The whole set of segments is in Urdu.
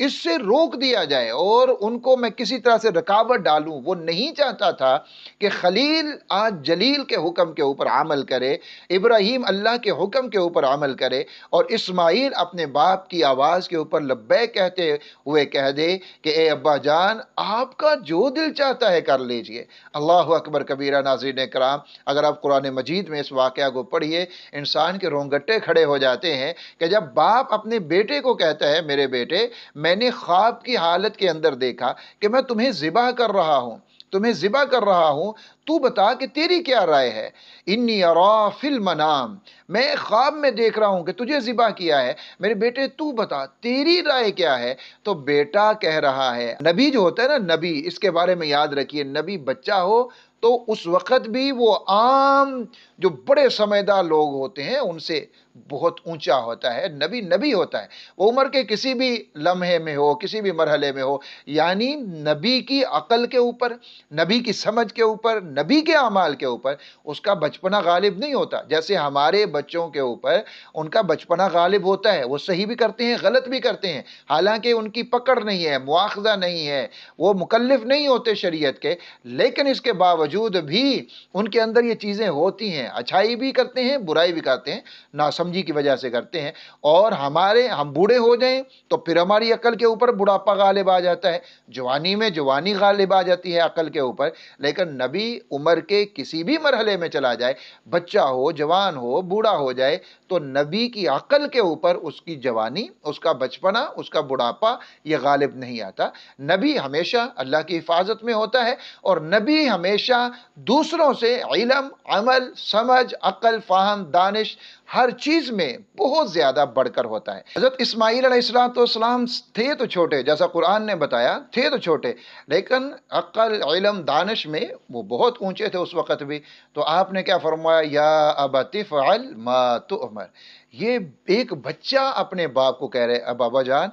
اس سے روک دیا جائے اور ان کو میں کسی طرح سے رکاوٹ ڈالوں۔ وہ نہیں چاہتا تھا کہ خلیل آج جلیل کے حکم کے اوپر عمل کرے، ابراہیم اللہ کے حکم کے اوپر عمل کرے، اور اسماعیل اپنے باپ کی آواز کے اوپر لبیک کہتے ہوئے کہہ دے کہ اے ابا جان، آپ کا جو دل چاہتا ہے کر لیجئے۔ اللہ اکبر کبیرہ۔ ناظرین کرام، اگر آپ قرآن مجید میں اس واقعہ کو پڑھیے، انسان کے رونگٹے کھڑے ہو جاتے ہیں کہ جب باپ اپنے بیٹے کو کہتا ہے میرے بیٹے، میں نے خواب کی حالت کے اندر دیکھا کہ میں تمہیں ذبح کر رہا ہوں، تمہیں ذبح کر رہا ہوں، تو بتا کہ تیری کیا رائے ہے؟ انی ارا فی المنام، میں خواب میں دیکھ رہا ہوں کہ تجھے ذبح کیا ہے، میرے بیٹے تو بتا تیری رائے کیا ہے؟ تو بیٹا کہہ رہا ہے، نبی جو ہوتا ہے نا، نبی، اس کے بارے میں یاد رکھیے، نبی بچہ ہو تو اس وقت بھی وہ عام جو بڑے سمجھدار لوگ ہوتے ہیں ان سے بہت اونچا ہوتا ہے۔ نبی نبی ہوتا ہے، وہ عمر کے کسی بھی لمحے میں ہو، کسی بھی مرحلے میں ہو، یعنی نبی کی عقل کے اوپر، نبی کی سمجھ کے اوپر، نبی کے اعمال کے اوپر اس کا بچپنا غالب نہیں ہوتا۔ جیسے ہمارے بچوں کے اوپر ان کا بچپنا غالب ہوتا ہے، وہ صحیح بھی کرتے ہیں، غلط بھی کرتے ہیں، حالانکہ ان کی پکڑ نہیں ہے، مواخذہ نہیں ہے، وہ مکلف نہیں ہوتے شریعت کے، لیکن اس کے باوجود بھی ان کے اندر یہ چیزیں ہوتی ہیں، اچھائی بھی کرتے ہیں، برائی بھی کرتے ہیں، ناسمجھی کی وجہ سے کرتے ہیں۔ اور ہم بوڑھے ہو جائیں تو پھر ہماری عقل کے اوپر بڑھاپا غالب آ جاتا ہے، جوانی میں جوانی غالب آ جاتی ہے عقل کے اوپر۔ لیکن نبی عمر کے کسی بھی مرحلے میں چلا جائے، بچہ ہو، جوان ہو، بوڑھا ہو جائے، تو نبی کی عقل کے اوپر اس کی جوانی، اس کا بچپنا، اس کا بڑھاپا یہ غالب نہیں آتا۔ نبی ہمیشہ اللہ کی حفاظت میں ہوتا ہے، اور نبی ہمیشہ دوسروں سے علم، عمل، سمجھ، عقل، فہم، دانش، ہر چیز میں بہت زیادہ بڑھ کر ہوتا ہے۔ حضرت اسماعیل علیہ السلام تھے تو چھوٹے، جیسا قرآن نے بتایا، تھے تو چھوٹے، لیکن عقل، علم، دانش میں وہ بہت اونچے تھے اس وقت بھی۔ تو آپ نے کیا فرمایا؟ یا ابت افعل ما تؤمر۔ یہ ایک بچہ اپنے باپ کو کہہ رہے، اب ابا جان،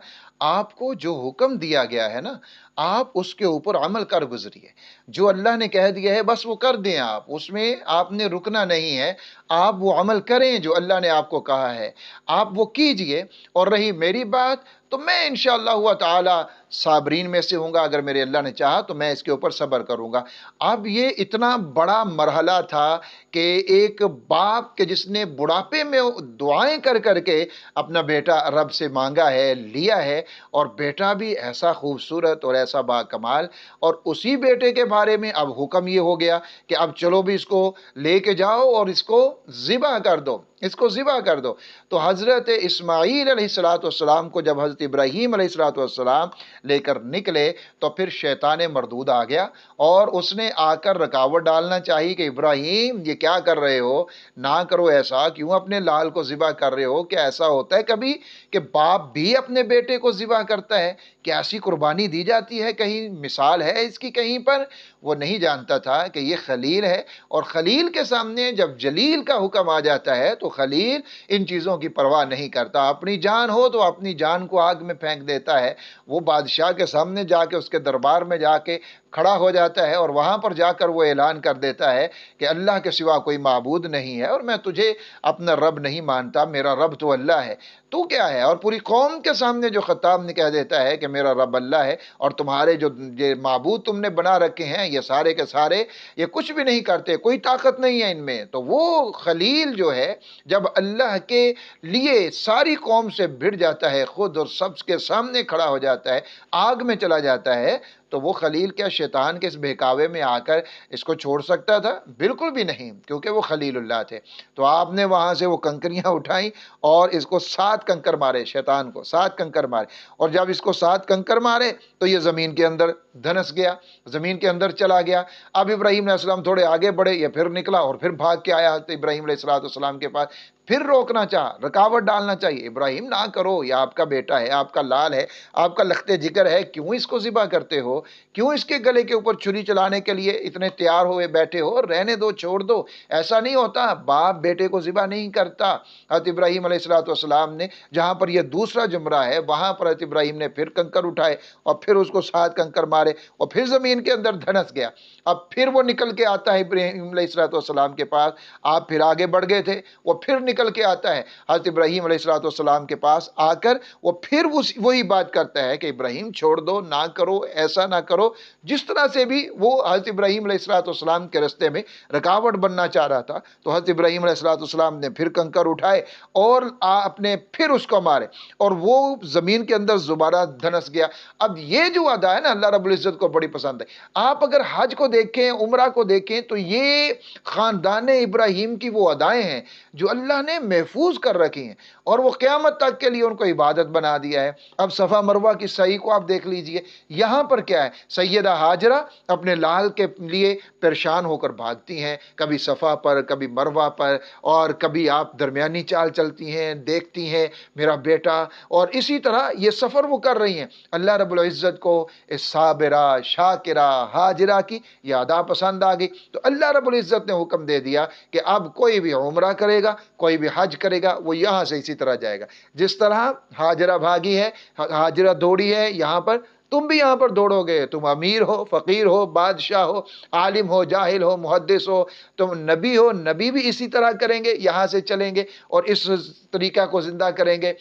آپ کو جو حکم دیا گیا ہے نا، آپ اس کے اوپر عمل کر گزریے، جو اللہ نے کہہ دیا ہے بس وہ کر دیں، آپ اس میں آپ نے رکنا نہیں ہے، آپ وہ عمل کریں جو اللہ نے آپ کو کہا ہے، آپ وہ کیجئے۔ اور رہی میری بات تو میں انشاءاللہ تعالی صابرین میں سے ہوں گا، اگر میرے اللہ نے چاہا تو میں اس کے اوپر صبر کروں گا۔ اب یہ اتنا بڑا مرحلہ تھا کہ ایک باپ کے جس نے بڑھاپے میں دعائیں کر کر کے اپنا بیٹا رب سے مانگا ہے، لیا ہے، اور بیٹا بھی ایسا خوبصورت اور ایسا با کمال، اور اسی بیٹے کے بارے میں اب حکم یہ ہو گیا کہ اب چلو بھی اس کو لے کے جاؤ اور اس کو ذبح کر دو، اس کو ذبح کر دو۔ تو حضرت اسماعیل علیہ السلام کو جب حضرت ابراہیم علیہ السلام لے کر نکلے تو پھر شیطان مردود آ گیا، اور اس نے آ کر رکاوٹ ڈالنا چاہیے کہ ابراہیم یہ کیا کر رہے ہو، نہ کرو ایسا، کیوں اپنے لال کو ذبح کر رہے ہو؟ کیا ایسا ہوتا ہے کبھی کہ باپ بھی اپنے بیٹے کو ذبح کرتا ہے؟ کیا ایسی قربانی دی جاتی ہے؟ کہیں مثال ہے اس کی کہیں پر؟ وہ نہیں جانتا تھا کہ یہ خلیل ہے، اور خلیل کے سامنے جب جلیل کا حکم آ جاتا ہے تو خلیل ان چیزوں کی پرواہ نہیں کرتا، اپنی جان ہو تو اپنی جان کو آگ میں پھینک دیتا ہے۔ وہ بادشاہ کے سامنے جا کے، اس کے دربار میں جا کے کھڑا ہو جاتا ہے، اور وہاں پر جا کر وہ اعلان کر دیتا ہے کہ اللہ کے سوا کوئی معبود نہیں ہے، اور میں تجھے اپنا رب نہیں مانتا، میرا رب تو اللہ ہے، تو کیا ہے؟ اور پوری قوم کے سامنے جو خطاب نے کہہ دیتا ہے کہ میرا رب اللہ ہے، اور تمہارے جو یہ معبود تم نے بنا رکھے ہیں یہ سارے کے سارے یہ کچھ بھی نہیں کرتے، کوئی طاقت نہیں ہے ان میں۔ تو وہ خلیل جو ہے جب اللہ کے لیے ساری قوم سے بھڑ جاتا ہے، خود اور سب کے سامنے کھڑا ہو جاتا ہے، آگ میں چلا جاتا ہے، تو وہ خلیل کیا شیطان کے اس بہکاوے میں آ کر اس کو چھوڑ سکتا تھا؟ بالکل بھی نہیں، کیونکہ وہ خلیل اللہ تھے۔ تو آپ نے وہاں سے وہ کنکریاں اٹھائیں اور اس کو 7 کنکر مارے، شیطان کو 7 کنکر مارے، اور جب اس کو 7 کنکر مارے تو یہ زمین کے اندر دھنس گیا، زمین کے اندر چلا گیا۔ اب ابراہیم علیہ السلام تھوڑے آگے بڑھے، یہ پھر نکلا اور پھر بھاگ کے آیا ابراہیم علیہ السلام کے پاس، پھر روکنا چاہا، رکاوٹ ڈالنا چاہیے، ابراہیم نہ کرو، یہ آپ کا بیٹا ہے، آپ کا لال ہے، آپ کا لخت جگر ہے، کیوں اس کو ذبح کرتے ہو؟ کیوں اس کے گلے کے اوپر چھری چلانے کے لیے اتنے تیار ہوئے بیٹھے ہو؟ رہنے دو، چھوڑ دو، ایسا نہیں ہوتا، باپ بیٹے کو ذبح نہیں کرتا۔ حضرت ابراہیم علیہ السلام نے جہاں پر یہ دوسرا جمرہ ہے وہاں پر حضرت ابراہیم نے پھر کنکر اٹھائے اور پھر اس کو 7 کنکر مارے، اور پھر زمین کے اندر دھنس گیا۔ اب پھر وہ نکل کے آتا ہے ابراہیم علیہ السلام کے پاس، آپ پھر آگے بڑھ گئے تھے، وہ پھر نکل کے آتا ہے حضرت ابراہیم علیہ السلام کے پاس آ کر وہ پھر وہی بات کرتا ہے کہ ابراہیم چھوڑ دو، نہ کرو، ایسا نہ کرو. جس طرح سے بھی وہ حضرت ابراہیم علیہ السلام کے راستے میں رکاوٹ بننا چاہ رہا تھا، تو حضرت ابراہیم علیہ السلام نے پھر کنکر اٹھائے اور اپنے پھر اس کو مارے اور وہ زمین کے اندر دوبارہ دھنس گیا. اب یہ جو ادا ہے نا اللہ رب العزت کو بڑی پسند ہے. آپ اگر حج کو دیکھیں، عمرہ کو دیکھیں، تو یہ خاندان ابراہیم کی وہ ادائیں ہیں جو اللہ نے محفوظ کر رکھی ہیں اور وہ قیامت تک کے لیے ان کو عبادت بنا دیا ہے. اب صفا مروہ کی سعی کو آپ دیکھ لیجئے، یہاں پر کیا ہے، سیدہ ہاجرہ اپنے لال کے لیے پریشان ہو کر بھاگتی ہیں، کبھی صفا پر، کبھی مروہ پر، اور کبھی آپ درمیانی چال چلتی ہیں، دیکھتی ہیں میرا بیٹا، اور اسی طرح یہ سفر وہ کر رہی ہیں. اللہ رب العزت کو اس صابرہ، شاکرہ، ہاجرہ کی یہ ادا پسند آ گئی، تو اللہ رب العزت نے حکم دے دیا کہ اب کوئی بھی عمرہ کرے گا، کوئی بھی حج کرے گا، وہ یہاں سے اسی طرح جائے گا جس طرح ہاجرہ بھاگی ہے، ہاجرہ دوڑی ہے یہاں پر، تم بھی یہاں پر دوڑو گے. تم امیر ہو، فقیر ہو، بادشاہ ہو، عالم ہو، جاہل ہو، محدث ہو، تم نبی ہو، نبی بھی اسی طرح کریں گے، یہاں سے چلیں گے اور اس طریقہ کو زندہ کریں گے.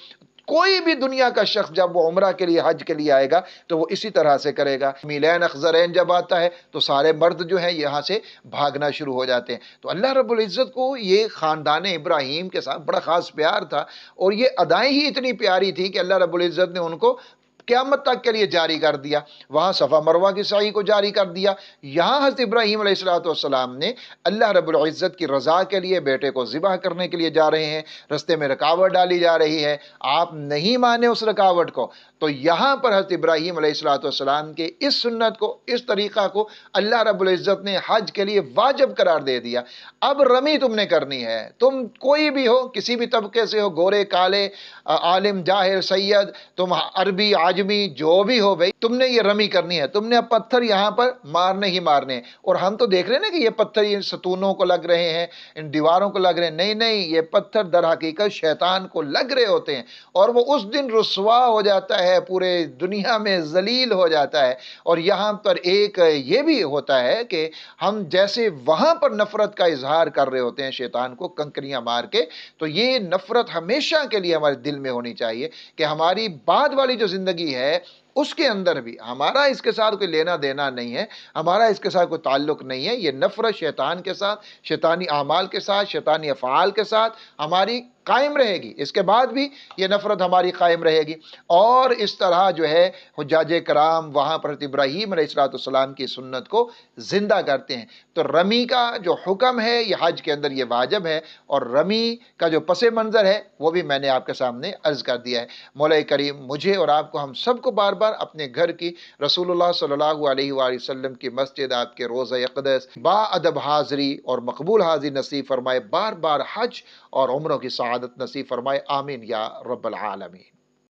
کوئی بھی دنیا کا شخص جب وہ عمرہ کے لیے، حج کے لیے آئے گا تو وہ اسی طرح سے کرے گا. میلین اخضرین جب آتا ہے تو سارے مرد جو ہیں یہاں سے بھاگنا شروع ہو جاتے ہیں. تو اللہ رب العزت کو یہ خاندان ابراہیم کے ساتھ بڑا خاص پیار تھا اور یہ ادائیں ہی اتنی پیاری تھی کہ اللہ رب العزت نے ان کو قیامت تک کے لیے جاری کر دیا. وہاں صفا مروہ کی سعی کو جاری کر دیا. یہاں حضرت ابراہیم علیہ السلام نے اللہ رب العزت کی رضا کے لیے بیٹے کو ذبح کرنے کے لیے جا رہے ہیں، رستے میں رکاوٹ ڈالی جا رہی ہے، آپ نہیں مانے اس رکاوٹ کو، تو یہاں پر حضرت ابراہیم علیہ السلام کے اس سنت کو، اس طریقہ کو اللہ رب العزت نے حج کے لیے واجب قرار دے دیا. اب رمی تم نے کرنی ہے، تم کوئی بھی ہو، کسی بھی طبقے سے ہو، گورے کالے، عالم جاہل سید، تم عربی عجمی جو بھی ہو بھائی، تم نے یہ رمی کرنی ہے. تم نے اب پتھر یہاں پر مارنے ہی مارنے ہیں. اور ہم تو دیکھ رہے ہیں نا کہ یہ پتھر ان ستونوں کو لگ رہے ہیں، ان دیواروں کو لگ رہے ہیں. نہیں نہیں، یہ پتھر در حقیقت شیطان کو لگ رہے ہوتے ہیں اور وہ اس دن رسوا ہو جاتا ہے، پورے دنیا میں ذلیل ہو جاتا ہے. اور یہاں پر ایک یہ بھی ہوتا ہے کہ ہم جیسے وہاں پر نفرت کا اظہار کر رہے ہوتے ہیں شیطان کو کنکریاں مار کے، تو یہ نفرت ہمیشہ کے لیے ہمارے دل میں ہونی چاہیے کہ ہماری بعد والی جو زندگی ہے اس کے اندر بھی ہمارا اس کے ساتھ کوئی لینا دینا نہیں ہے، ہمارا اس کے ساتھ کوئی تعلق نہیں ہے. یہ نفرت شیطان کے ساتھ، شیطانی اعمال کے ساتھ، شیطانی افعال کے ساتھ ہماری قائم رہے گی. اس کے بعد بھی یہ نفرت ہماری قائم رہے گی. اور اس طرح جو ہے حجاج کرام وہاں پر ابراہیم علیہ السلام کی سنت کو زندہ کرتے ہیں. تو رمی کا جو حکم ہے یہ حج کے اندر یہ واجب ہے، اور رمی کا جو پس منظر ہے وہ بھی میں نے آپ کے سامنے عرض کر دیا ہے. مولا کریم مجھے اور آپ کو، ہم سب کو بار بار اپنے گھر کی رسول اللہ صلی اللہ علیہ وآلہ وسلم کی مسجد، آپ کے روضہ اقدس با ادب حاضری اور مقبول حاضری نصیب فرمائے. بار بار حج اور عمروں کی سعادت نصیب فرمائے. آمین یا رب العالمین.